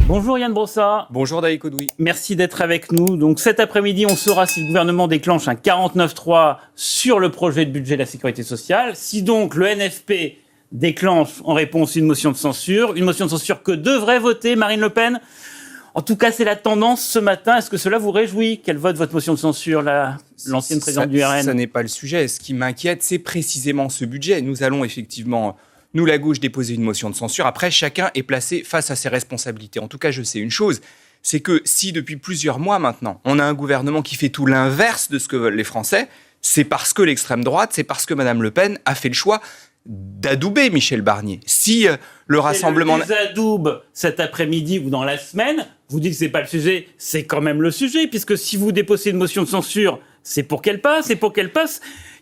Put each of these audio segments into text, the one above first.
Bonjour Yann Brossard. Bonjour Daïk Odoui. Merci d'être avec nous. Donc cet après-midi, on saura si le gouvernement déclenche un 49.3 sur le projet de budget de la sécurité sociale. Si donc le NFP déclenche en réponse une motion de censure que devrait voter Marine Le Pen. En tout cas, c'est la tendance ce matin. Est-ce que cela vous réjouit qu'elle vote votre motion de censure, l'ancienne présidente du RN ? Ça n'est pas le sujet. Ce qui m'inquiète, c'est précisément ce budget. Nous allons effectivement, nous la gauche, déposer une motion de censure. Après, chacun est placé face à ses responsabilités. En tout cas, je sais une chose, c'est que si depuis plusieurs mois maintenant, on a un gouvernement qui fait tout l'inverse de ce que veulent les Français, c'est parce que l'extrême droite, c'est parce que Mme Le Pen a fait le choix d'adouber Michel Barnier. Si le Rassemblement... Elle adoube cet après-midi ou dans la semaine, vous dites que c'est pas le sujet, c'est quand même le sujet, puisque si vous déposez une motion de censure, c'est pour qu'elle passe,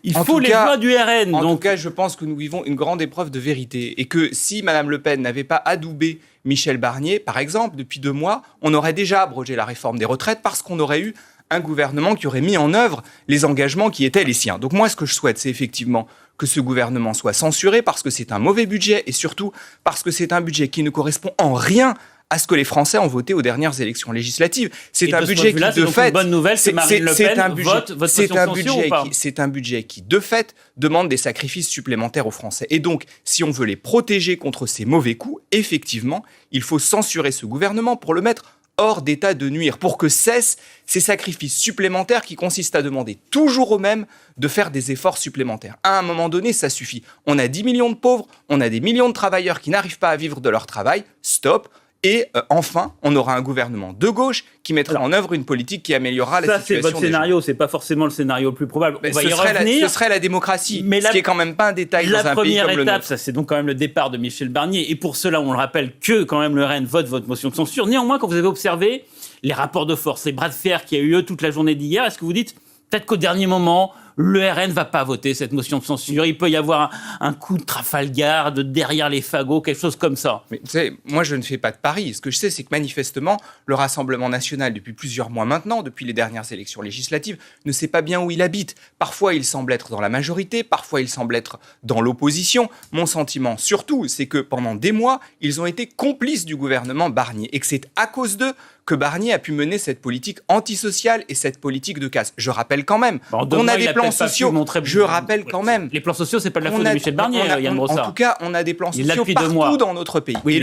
il faut les voix du RN. En tout cas, je pense que nous vivons une grande épreuve de vérité, et que si Mme Le Pen n'avait pas adoubé Michel Barnier, par exemple, depuis 2 mois, on aurait déjà abrogé la réforme des retraites, parce qu'on aurait eu un gouvernement qui aurait mis en œuvre les engagements qui étaient les siens. Donc moi, ce que je souhaite, c'est effectivement que ce gouvernement soit censuré parce que c'est un mauvais budget et surtout parce que c'est un budget qui ne correspond en rien à ce que les Français ont voté aux dernières élections législatives. C'est un budget qui, de fait, une bonne nouvelle, c'est Marine Le Pen vote votre motion de censure ou pas ? C'est un budget qui, de fait, demande des sacrifices supplémentaires aux Français. Et donc, si on veut les protéger contre ces mauvais coups, effectivement, il faut censurer ce gouvernement pour le mettre hors d'état de nuire, pour que cessent ces sacrifices supplémentaires qui consistent à demander toujours aux mêmes de faire des efforts supplémentaires. À un moment donné, ça suffit. On a 10 millions de pauvres, on a des millions de travailleurs qui n'arrivent pas à vivre de leur travail. Stop. Et enfin, on aura un gouvernement de gauche qui mettra en œuvre une politique qui améliorera la situation des gens. Ça, c'est votre scénario, c'est pas forcément le scénario le plus probable. On va y revenir. Ce serait la démocratie, mais ce qui est quand même pas un détail dans un pays comme le nôtre. La première étape, ça c'est donc quand même le départ de Michel Barnier. Et pour cela, on le rappelle que quand même le RN vote votre motion de censure. Néanmoins, quand vous avez observé les rapports de force, les bras de fer qui a eu lieu toute la journée d'hier, est-ce que vous dites peut-être qu'au dernier moment, le RN ne va pas voter cette motion de censure. Il peut y avoir un coup de Trafalgar de derrière les fagots, quelque chose comme ça. Mais vous savez, moi je ne fais pas de paris. Ce que je sais, c'est que manifestement, le Rassemblement national, depuis plusieurs mois maintenant, depuis les dernières élections législatives, ne sait pas bien où il habite. Parfois, il semble être dans la majorité, parfois, il semble être dans l'opposition. Mon sentiment, surtout, c'est que pendant des mois, ils ont été complices du gouvernement Barnier et que c'est à cause d'eux que Barnier a pu mener cette politique antisociale et cette politique de casse. Je rappelle quand même qu'on a des plans sociaux. Je rappelle quand même. Les plans sociaux, c'est pas de la faute de Michel Barnier, Yann Brossard. En tout cas, on a des plans sociaux partout dans notre pays. Oui,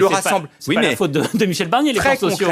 c'est pas la faute de Michel Barnier, les plans sociaux.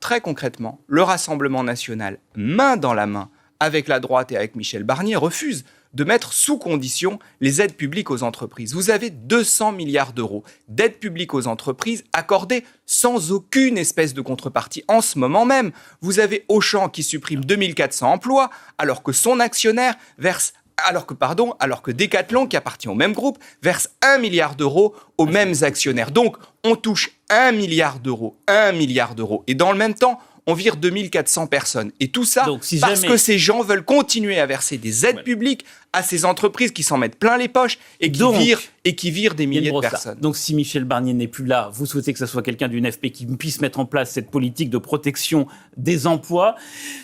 Très concrètement, le Rassemblement national, main dans la main, avec la droite et avec Michel Barnier, refuse de mettre sous condition les aides publiques aux entreprises. Vous avez 200 milliards d'euros d'aides publiques aux entreprises accordées sans aucune espèce de contrepartie. En ce moment même, vous avez Auchan qui supprime 2400 emplois, alors que son actionnaire verse alors que Decathlon, qui appartient au même groupe, verse 1 milliard d'euros aux mêmes actionnaires. Donc, on touche 1 milliard d'euros. Et dans le même temps, on vire 2400 personnes. Et tout ça que ces gens veulent continuer à verser des aides publiques à ces entreprises qui s'en mettent plein les poches et qui virent des milliers de personnes. Donc si Michel Barnier n'est plus là, vous souhaitez que ce soit quelqu'un du NFP qui puisse mettre en place cette politique de protection des emplois.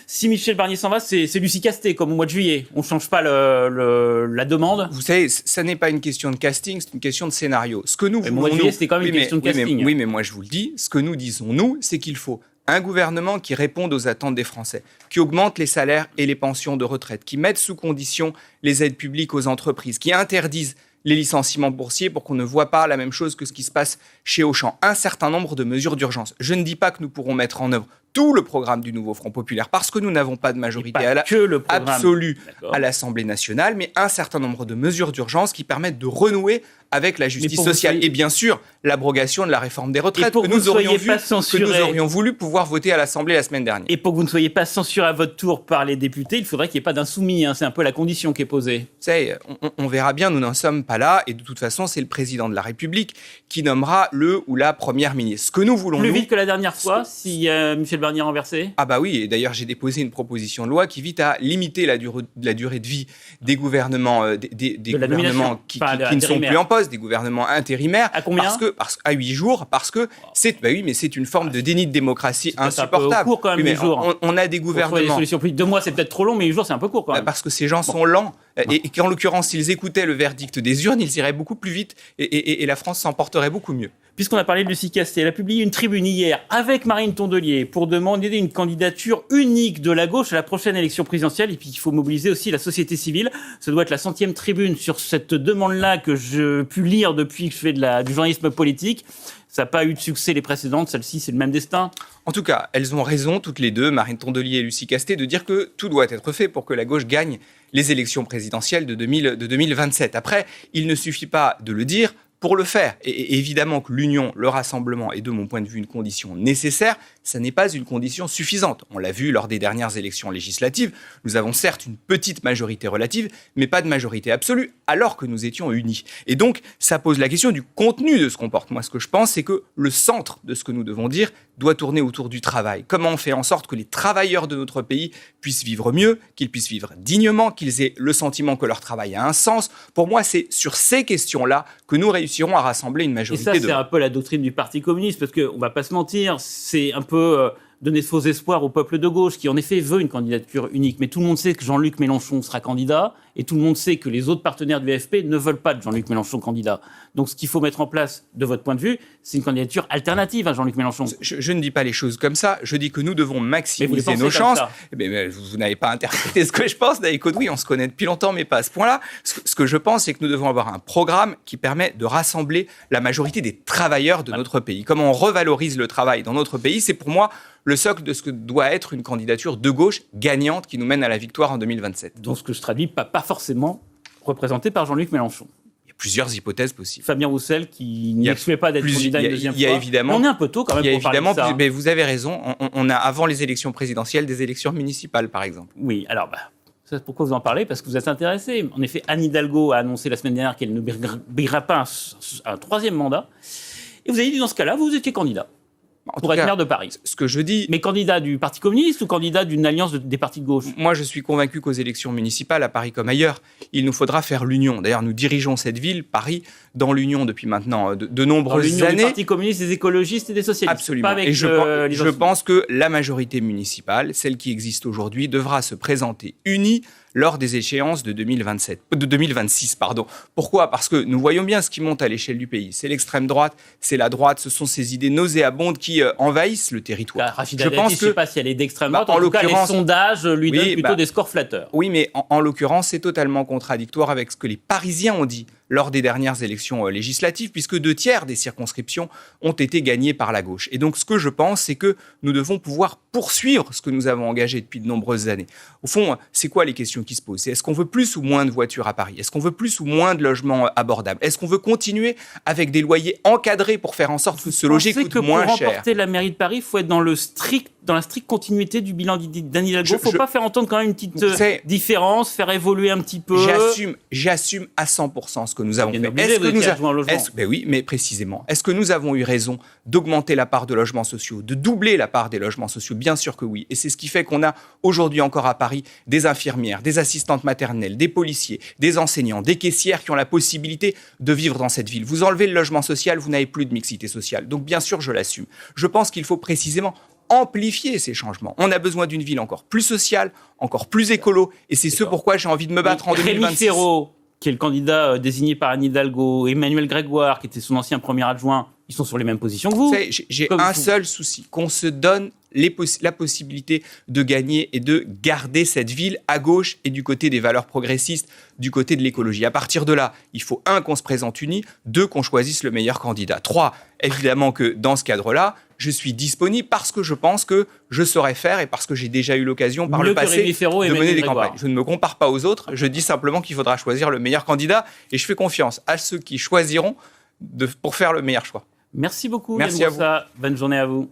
Si Michel Barnier s'en va, c'est Lucie Castet, comme au mois de juillet. On ne change pas la demande. Vous savez, ça n'est pas une question de casting, c'est une question de scénario. Ce que nous voulons, au mois de juillet, c'était quand même une question de casting. Oui, mais moi je vous le dis, ce que nous disons, nous, c'est qu'il faut un gouvernement qui réponde aux attentes des Français, qui augmente les salaires et les pensions de retraite, qui mette sous condition les aides publiques aux entreprises, qui interdise les licenciements boursiers pour qu'on ne voit pas la même chose que ce qui se passe chez Auchan. Un certain nombre de mesures d'urgence. Je ne dis pas que nous pourrons mettre en œuvre tout le programme du nouveau Front populaire parce que nous n'avons pas de majorité absolue à l'Assemblée nationale, mais un certain nombre de mesures d'urgence qui permettent de renouer avec la justice sociale. Et bien sûr, l'abrogation de la réforme des retraites que nous aurions voulu pouvoir voter à l'Assemblée la semaine dernière. Et pour que vous ne soyez pas censuré à votre tour par les députés, il faudrait qu'il n'y ait pas d'insoumis. C'est un peu la condition qui est posée. Vous savez, on verra bien, nous n'en sommes pas là. Et de toute façon, c'est le président de la République qui nommera le ou la première ministre. Ce que nous voulons... Plus vite que la dernière fois, si Michel Barnier renversé ? Ah bah oui, et d'ailleurs j'ai déposé une proposition de loi qui vise à limiter la durée de vie des gouvernements, gouvernements qui ne sont plus en poste, des gouvernements intérimaires. À combien ? À 8 jours, parce que c'est une forme de déni de démocratie insupportable. C'est un peu court quand même, 8 jours. On a des gouvernements... Des solutions. 2 mois, c'est peut-être trop long, mais 8 jours, c'est un peu court quand même. Parce que ces gens sont lents. Et qu'en l'occurrence, s'ils écoutaient le verdict des urnes, ils iraient beaucoup plus vite et la France s'en porterait beaucoup mieux. Puisqu'on a parlé de Lucie Castet, elle a publié une tribune hier avec Marine Tondelier pour demander une candidature unique de la gauche à la prochaine élection présidentielle. Et puis il faut mobiliser aussi la société civile. Ça doit être la 100e tribune sur cette demande-là que je pu lire depuis que je fais du journalisme politique. Ça n'a pas eu de succès les précédentes, celle-ci c'est le même destin. En tout cas, elles ont raison toutes les deux, Marine Tondelier et Lucie Castet, de dire que tout doit être fait pour que la gauche gagne les élections présidentielles de 2027. Après, il ne suffit pas de le dire pour le faire. Et évidemment que l'union, le rassemblement est de mon point de vue une condition nécessaire, ça n'est pas une condition suffisante. On l'a vu lors des dernières élections législatives, nous avons certes une petite majorité relative, mais pas de majorité absolue, alors que nous étions unis. Et donc, ça pose la question du contenu de ce qu'on porte. Moi, ce que je pense, c'est que le centre de ce que nous devons dire doit tourner autour du travail. Comment on fait en sorte que les travailleurs de notre pays puissent vivre mieux, qu'ils puissent vivre dignement, qu'ils aient le sentiment que leur travail a un sens. Pour moi, c'est sur ces questions-là que nous réussirons à rassembler une majorité. Et ça, c'est un peu la doctrine du Parti communiste, parce qu'on ne va pas se mentir, c'est un peu donner de faux espoirs au peuple de gauche, qui en effet veut une candidature unique. Mais tout le monde sait que Jean-Luc Mélenchon sera candidat, et tout le monde sait que les autres partenaires du FP ne veulent pas de Jean-Luc Mélenchon candidat. Donc ce qu'il faut mettre en place, de votre point de vue, c'est une candidature alternative à Jean-Luc Mélenchon. Je ne dis pas les choses comme ça, je dis que nous devons maximiser nos chances. Mais vous n'avez pas interprété ce que je pense, David Caudery, on se connaît depuis longtemps, mais pas à ce point-là. Ce que je pense, c'est que nous devons avoir un programme qui permet de rassembler la majorité des travailleurs de notre pays. Comment on revalorise le travail dans notre pays, c'est pour moi le socle de ce que doit être une candidature de gauche gagnante qui nous mène à la victoire en 2027. Donc ce que je traduis, pas forcément représenté par Jean-Luc Mélenchon. Il y a plusieurs hypothèses possibles. Fabien Roussel qui n'excluait pas d'être candidat une deuxième fois. Évidemment, on est un peu tôt quand même pour parler de ça. Mais vous avez raison, on a avant les élections présidentielles des élections municipales par exemple. Oui, alors c'est pourquoi vous en parlez, parce que vous êtes intéressé. En effet, Anne Hidalgo a annoncé la semaine dernière qu'elle ne briguera pas un troisième mandat. Et vous avez dit dans ce cas-là, vous étiez candidat. Pour être maire de Paris. Ce que je dis... Mais candidat du Parti communiste ou candidat d'une alliance des partis de gauche ? Moi, je suis convaincu qu'aux élections municipales, à Paris comme ailleurs, il nous faudra faire l'union. D'ailleurs, nous dirigeons cette ville, Paris, dans l'union depuis maintenant de nombreuses années. Des partis communistes, des écologistes et des socialistes. Absolument. Pas avec et je pense que la majorité municipale, celle qui existe aujourd'hui, devra se présenter unie lors des échéances de 2026. Pourquoi ? Parce que nous voyons bien ce qui monte à l'échelle du pays. C'est l'extrême droite, c'est la droite, ce sont ces idées nauséabondes qui envahissent le territoire. Rachida Dati, je ne sais pas si elle est d'extrême droite, en tout cas les sondages lui donnent plutôt des scores flatteurs. Oui, mais en l'occurrence, c'est totalement contradictoire avec ce que les Parisiens ont dit lors des dernières élections législatives, puisque 2/3 des circonscriptions ont été gagnées par la gauche. Et donc, ce que je pense, c'est que nous devons pouvoir poursuivre ce que nous avons engagé depuis de nombreuses années. Au fond, c'est quoi les questions qui se posent ? C'est est-ce qu'on veut plus ou moins de voitures à Paris ? Est-ce qu'on veut plus ou moins de logements abordables ? Est-ce qu'on veut continuer avec des loyers encadrés pour faire en sorte que ce loger coûte moins cher ? Pour remporter la mairie de Paris, il faut être dans la stricte continuité du bilan d'Anne Hidalgo. Il ne faut pas faire entendre quand même une petite différence, faire évoluer un petit peu. J'assume à 100% ce que nous avons fait. Oui, mais précisément, est-ce que nous avons eu raison d'augmenter la part de logements sociaux, de doubler la part des logements sociaux ? Bien sûr que oui. Et c'est ce qui fait qu'on a aujourd'hui encore à Paris des infirmières, des assistantes maternelles, des policiers, des enseignants, des caissières qui ont la possibilité de vivre dans cette ville. Vous enlevez le logement social, vous n'avez plus de mixité sociale. Donc bien sûr, je l'assume. Je pense qu'il faut précisément amplifier ces changements. On a besoin d'une ville encore plus sociale, encore plus écolo. Et c'est ce pourquoi j'ai envie de me battre en 2026. Rémi Féraud, qui est le candidat désigné par Anne Hidalgo, Emmanuel Grégoire, qui était son ancien premier adjoint, ils sont sur les mêmes positions que vous. J'ai un seul souci, qu'on se donne la possibilité de gagner et de garder cette ville à gauche et du côté des valeurs progressistes, du côté de l'écologie. À partir de là, il faut 1, qu'on se présente unis, 2, qu'on choisisse le meilleur candidat. 3, évidemment que dans ce cadre-là, je suis disponible parce que je pense que je saurais faire et parce que j'ai déjà eu l'occasion par le passé de mener des campagnes. Je ne me compare pas aux autres, je dis simplement qu'il faudra choisir le meilleur candidat et je fais confiance à ceux qui choisiront pour faire le meilleur choix. Merci beaucoup. Merci à vous. Bonne journée à vous.